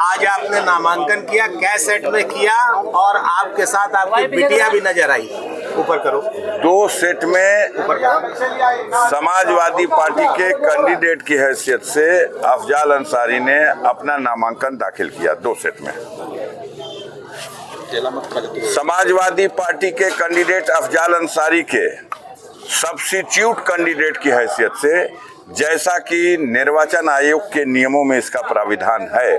आज आपने नामांकन किया, क्या सेट में किया और आपके साथ आपकी बिटिया भी नजर आई, ऊपर करो। 2 सेट में समाजवादी पार्टी के कैंडिडेट की हैसियत से अफजाल अंसारी ने अपना नामांकन दाखिल किया। 2 सेट में समाजवादी पार्टी के कैंडिडेट अफजाल अंसारी के सब्स्टिट्यूट कैंडिडेट की हैसियत से, जैसा कि निर्वाचन आयोग के नियमों में इसका प्राविधान है,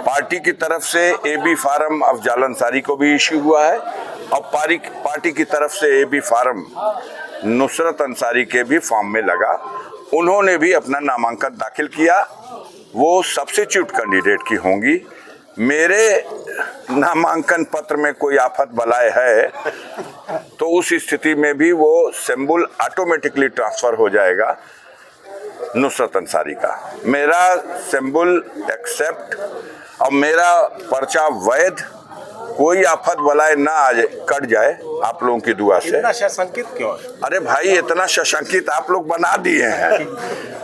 पार्टी की तरफ से एबी फार्म अफजाल अंसारी को भी इश्यू हुआ है और पार्टी की तरफ से एबी फार्म नुसरत अंसारी के भी फॉर्म में लगा। उन्होंने भी अपना नामांकन दाखिल किया। वो सब्स्टिट्यूट कैंडिडेट की होंगी। मेरे नामांकन पत्र में कोई आफत बलाए है तो उस स्थिति में भी वो सिंबल ऑटोमेटिकली ट्रांसफर हो जाएगा नुसरत अंसारी का। मेरा सिंबल एक्सेप्ट और मेरा पर्चा वैध, कोई आफत बलाए ना आ जाए, कट जाए आप लोगों की दुआ से। इतना सशंकित क्यों? अरे भाई, इतना सशंकित आप लोग बना दिए हैं।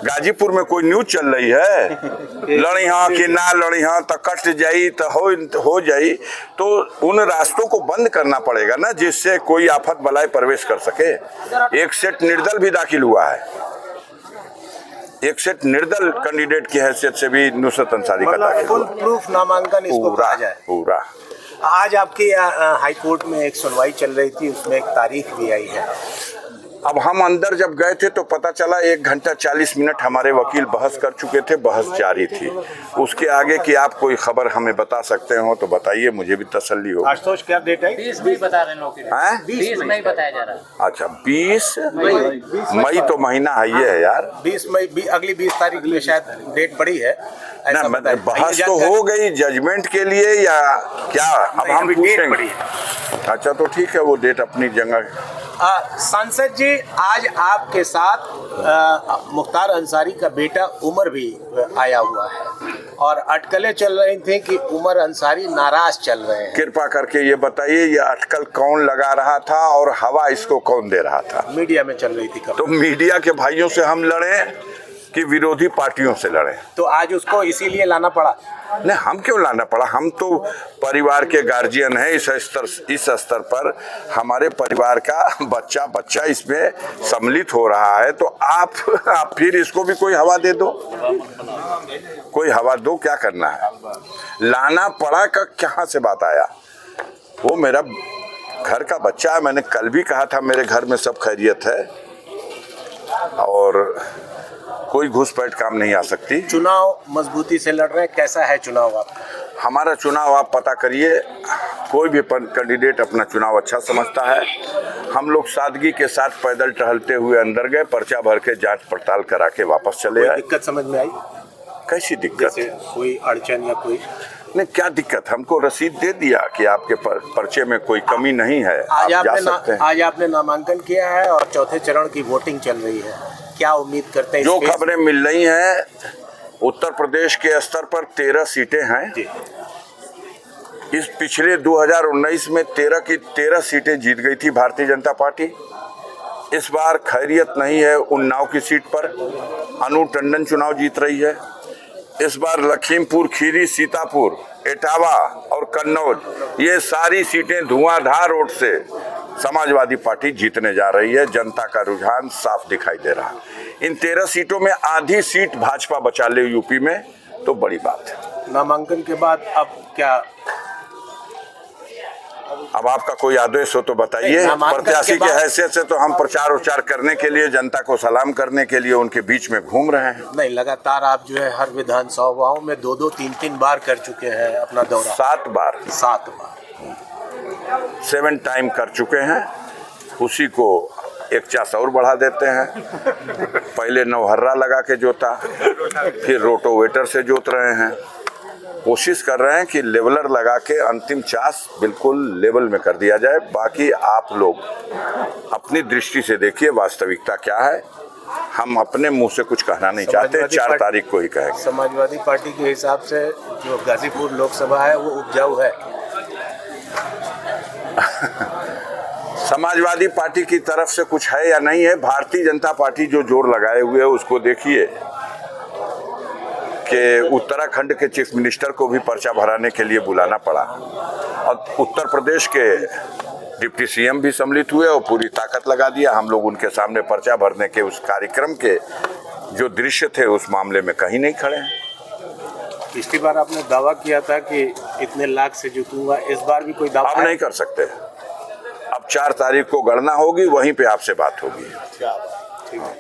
गाजीपुर में कोई न्यूज चल रही है, लड़ी हाँ कि ना लड़ी हाँ तो कट जाई तो हो जाई, तो उन रास्तों को बंद करना पड़ेगा ना जिससे कोई आफत बलाए प्रवेश कर सके। 1 सेट निर्दल भी दाखिल हुआ है। 1 सेट निर्दल कैंडिडेट की हैसियत से भी नुसरत अंसारी का दाखिल फुल प्रूफ नामांकन इसको कहा जाए। पूरा। आज आपकी हाई कोर्ट में एक सुनवाई चल रही थी, उसमें एक तारीख भी आई है। अब हम अंदर जब गए थे तो पता चला 1 घंटा 40 मिनट हमारे वकील बहस कर चुके थे, बहस जारी थी। उसके आगे की आप कोई खबर हमें बता सकते हो तो बताइए, मुझे भी तसल्ली हो। आशुतोष, क्या डेट है? 20 बता रहे हैं लोग। 20 मई बताया जा रहा है। अच्छा, 20 मई तो महीना है ये है यार। 20 मई, अगली 20 तारीख में शायद डेट पड़ी है। ना, बहस तो हो गई जजमेंट के लिए या क्या? अब हम पूछेंगे। अच्छा, तो ठीक है, वो डेट अपनी जगह। सांसद जी, आज आपके साथ मुख्तार अंसारी का बेटा उमर भी आया हुआ है और अटकलें चल रही थी कि उमर अंसारी नाराज चल रहे हैं। कृपा करके ये बताइए, ये अटकल कौन लगा रहा था और हवा इसको कौन दे रहा था? मीडिया में चल रही थी। तो मीडिया के भाइयों से हम लड़े कि विरोधी पार्टियों से लड़े? तो आज उसको इसीलिए लाना पड़ा? नहीं, हम क्यों लाना पड़ा? हम तो परिवार के गार्जियन हैं। इस स्तर पर हमारे परिवार का बच्चा इसमें सम्मिलित हो रहा है, तो आप फिर इसको भी कोई हवा दे दो, कोई हवा दो। क्या करना है? लाना पड़ा का कहाँ से बात आया? वो मेरा घर का बच्चा है। मैंने कल भी कहा था मेरे घर में सब खैरियत है और कोई घुसपैठ काम नहीं आ सकती। चुनाव मजबूती से लड़ रहे हैं, कैसा है चुनाव आपका? हमारा चुनाव आप पता करिए, कोई भी कैंडिडेट अपना चुनाव अच्छा समझता है। हम लोग सादगी के साथ पैदल टहलते हुए अंदर गए, पर्चा भर के जांच पड़ताल करा के वापस चले आए। दिक्कत समझ में आई? कैसी दिक्कत? कोई अड़चन या कोई? नहीं, क्या दिक्कत? हमको रसीद दे दिया कि आपके पर्चे में कोई कमी नहीं है, आप जा सकते हैं। आज आपने नामांकन किया है और चौथे चरण की वोटिंग चल रही है, क्या उम्मीद करते हैं? जो खबरें मिल रही हैं, उत्तर प्रदेश के स्तर पर 13 सीटें हैं। इस पिछले 2019 में 13 की 13 सीटें जीत गई थी भारतीय जनता पार्टी। इस बार खैरियत नहीं है उन्नाव की सीट पर, अनु टंडन चुनाव जीत रही है। इस बार लखीमपुर खीरी, सीतापुर, इटावा और कन्नौज, ये सारी सीटें धुआंधार वोट से समाजवादी पार्टी जीतने जा रही है। जनता का रुझान साफ दिखाई दे रहा है। इन 13 सीटों में आधी सीट भाजपा बचा ले यूपी में, तो बड़ी बात है। नामांकन के बाद अब क्या? अब आपका कोई आदेश हो तो बताइए। प्रत्याशी के हैसियत से तो हम प्रचार उचार करने के लिए, जनता को सलाम करने के लिए उनके बीच में घूम रहे हैं। नहीं, लगातार आप जो है हर विधानसभाओं में 2-2, 3-3 बार कर चुके हैं अपना दौरा। 7 बार 7 टाइम कर चुके हैं। उसी को एक चास और बढ़ा देते हैं। पहले नौहर्रा लगा के जोता, फिर रोटोवेटर से जोत रहे हैं। कोशिश कर रहे हैं कि लेवलर लगा के अंतिम चास बिल्कुल लेवल में कर दिया जाए। बाकी आप लोग अपनी दृष्टि से देखिए वास्तविकता क्या है। हम अपने मुंह से कुछ कहना नहीं चाहते, 4 तारीख को ही कहेंगे। समाजवादी पार्टी के हिसाब से जो गाजीपुर लोकसभा है वो उपजाऊ है। समाजवादी पार्टी की तरफ से कुछ है या नहीं है? भारतीय जनता पार्टी जो जोर लगाए हुए है उसको देखिए कि उत्तराखंड के चीफ मिनिस्टर को भी पर्चा भराने के लिए बुलाना पड़ा और उत्तर प्रदेश के डिप्टी सीएम भी सम्मिलित हुए और पूरी ताकत लगा दिया। हम लोग उनके सामने पर्चा भरने के उस कार्यक्रम के जो दृश्य थे उस मामले में कहीं नहीं खड़े हैं। पिछली बार आपने दावा किया था कि इतने लाख से जीतूंगा, इस बार भी कोई दावा अब नहीं कर सकते। अब 4 तारीख को गणना होगी, वहीं पे आपसे बात होगी। ठीक है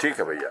ठीक है भैया।